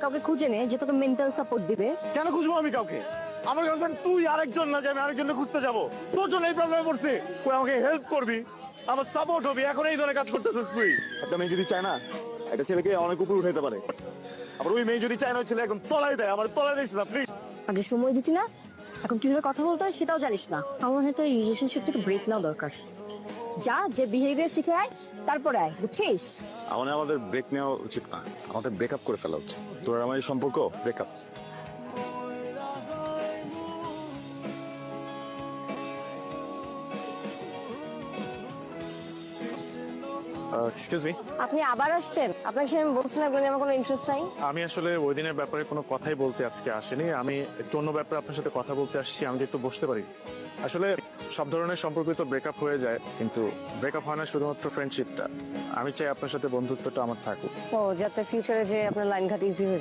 কাউকে খুঁজে নে যে তোকে মেন্টাল সাপোর্ট দিবে। কেন খুঁজবো আমি কাউকে? আমার গার্লফ্রেন্ড তুই, আরেকজন না যে আমি আরেকজনকে খুঁজতে যাবো? তোর জন্য এই প্রবলেমে পড়ছে, তুই আমাকে হেল্প করবি, আমার সাপোর্ট হবি, এখন এই ধরনের কাজ করতেছিস তুই। একটা মেয়ে যদি চায় না একটা ছেলেকে অনেক উপর উঠাইতে পারে, আবার ওই মেয়ে যদি চায় না ওই ছেলে একদম তলায় দেয়, আমার তলায় দিস না প্লিজ। আগে সময় দিতি না, এখন কিভাবে কথা বলতে হয় সেটাও জানিস না। আমার মনে হয় তোর রিলেশনশিপ থেকে ব্রেক নেওয়া দরকার। যা, যে বিহেভিয়ার শিখে আয়, তারপরে আয়, বুঝছিস? আমাদের ব্রেক নেওয়া উচিত না, আমাদের ব্রেকআপ করে ফেলা উচিত। তোর আর আমার এই সম্পর্ক ব্রেকআপ। এক্সকিউজ মি, আপনি আবার আসছেন? আপনাকে আমি বলছিলাম এগুলো নিয়ে আমার কোনো ইন্টারেস্ট নাই। আমি আসলে ওই দিনের ব্যাপারে কোনো কথাই বলতে আজকে আসিনি। আমি একটু অন্য ব্যাপারে আপনার সাথে কথা বলতে আসছি। আমি কি একটু বসতে পারি? আসলে সব ধরনের সম্পর্ক তো ব্রেকআপ হয়ে যায়, কিন্তু ব্রেকআপ হয় না শুধুমাত্র ফ্রেন্ডশিপটা। আমি চাই আপনার সাথে বন্ধুত্বটা আমার থাকুক। ও, যাতে ফিউচারে যে আপনার লাইন ঘাট ইজি হয়ে যায়।